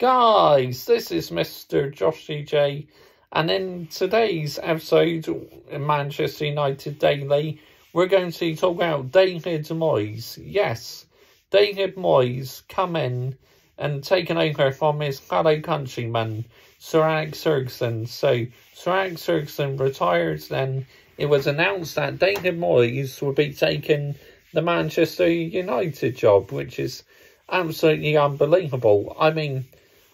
Guys, this is Mr. Joshy J, and in today's episode in Manchester United Daily, we're going to talk about David Moyes. Yes, David Moyes come in and taken over from his fellow countryman, Sir Alex Ferguson. So, Sir Alex Ferguson retired, then it was announced that David Moyes would be taking the Manchester United job, which is absolutely unbelievable. I mean,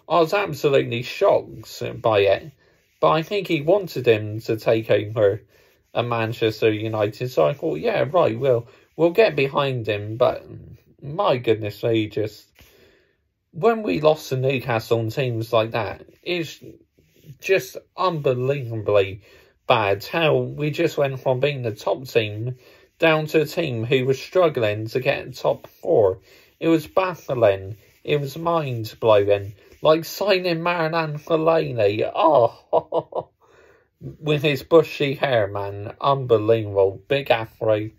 I was absolutely shocked by it, but I think he wanted him to take over at Manchester United, so I thought, yeah, right, we'll get behind him, but my goodness me, when we lost to Newcastle and teams like that, it's just unbelievably bad how we just went from being the top team down to a team who was struggling to get top four. It was baffling. It was mind-blowing. Like signing Marouane Fellaini. Oh, with his bushy hair, man. Unbelievable. Big afro.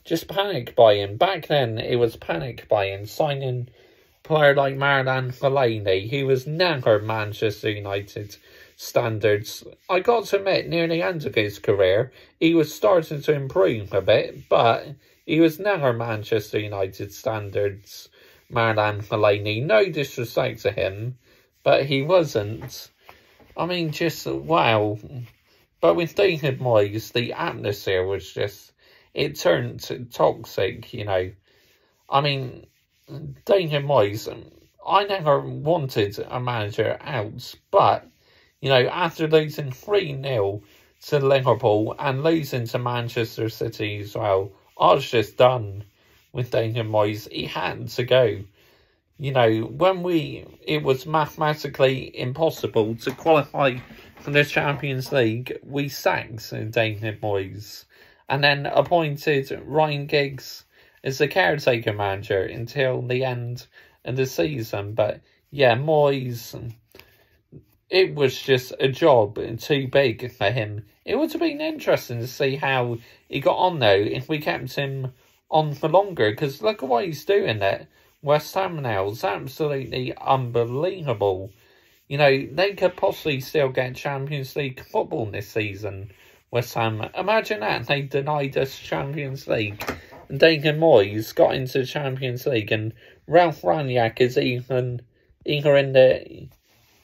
Just panic buying. Back then, it was panic buying. Signing a player like Marouane Fellaini. He was never Manchester United standards. I got to admit, near the end of his career, he was starting to improve a bit, but he was never Manchester United standards. Marouane Fellaini, no disrespect to him, but he wasn't. I mean, just wow. But with David Moyes, the atmosphere was just, it turned toxic, you know. I mean, David Moyes, I never wanted a manager out, but, you know, after losing 3-0 to Liverpool and losing to Manchester City as well, I was just done with David Moyes. He had to go. You know, when it was mathematically impossible to qualify for the Champions League, we sacked David Moyes and then appointed Ryan Giggs as the caretaker manager until the end of the season. But yeah, Moyes, it was just a job too big for him. It would have been interesting to see how he got on, though, if we kept him on for longer. Because look at what he's doing there. West Ham now is absolutely unbelievable. You know, they could possibly still get Champions League football this season, West Ham. Imagine that. They denied us Champions League. And David Moyes got into Champions League. And Ralph Rangnick is either in the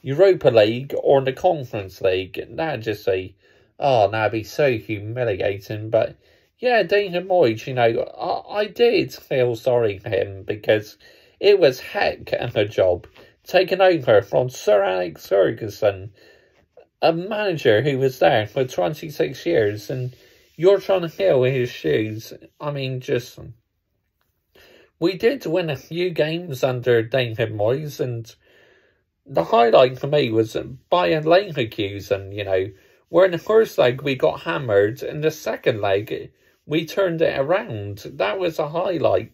Europa League or the Conference League. That'd just be, that'd be so humiliating. But yeah, David Moyes, you know, I did feel sorry for him because it was heck of a job taking over from Sir Alex Ferguson, a manager who was there for 26 years, and you're trying to fill his shoes. I mean, we did win a few games under David Moyes, and the highlight for me was Bayer Leverkusen, you know, where in the first leg we got hammered, and the second leg we turned it around. That was a highlight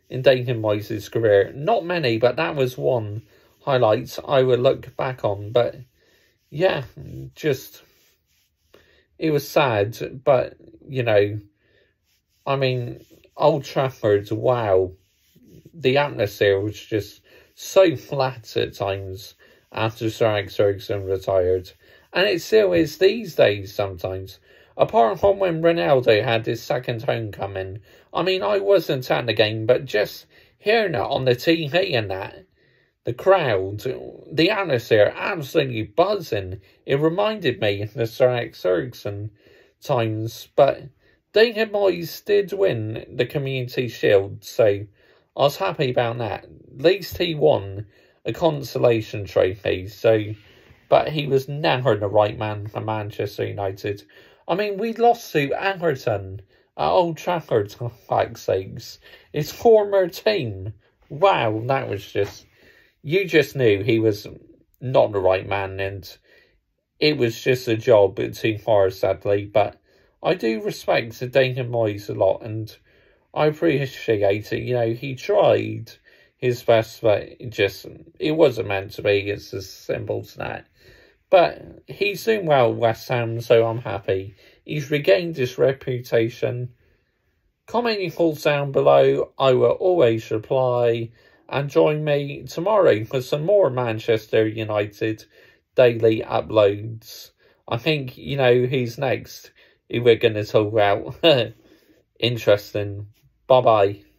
in David Moyes' career. Not many, but that was one highlight I would look back on. But yeah, it was sad. But, you know, I mean, Old Trafford, wow. The atmosphere was just so flat at times after Sir Alex Ferguson retired. And it still is these days sometimes. Apart from when Ronaldo had his second homecoming. I mean, I wasn't at the game, but just hearing it on the TV and that, the crowd, the atmosphere, absolutely buzzing. It reminded me of the Sir Alex Ferguson times. But David Moyes did win the Community Shield, so I was happy about that. At least he won a consolation trophy, but he was never the right man for Manchester United. I mean, we lost to Everton at Old Trafford, for fuck's sakes. His former team. Wow, that was you just knew he was not the right man, and it was just a job too far, sadly. But I do respect David Moyes a lot, and I appreciate it. You know, he tried his best, but it wasn't meant to be. It's as simple as that. But he's doing well at West Ham, so I'm happy. He's regained his reputation. Comment your thoughts down below. I will always reply. and join me tomorrow for some more Manchester United daily uploads. I think you know who's next, who we're going to talk about. Interesting. Bye-bye.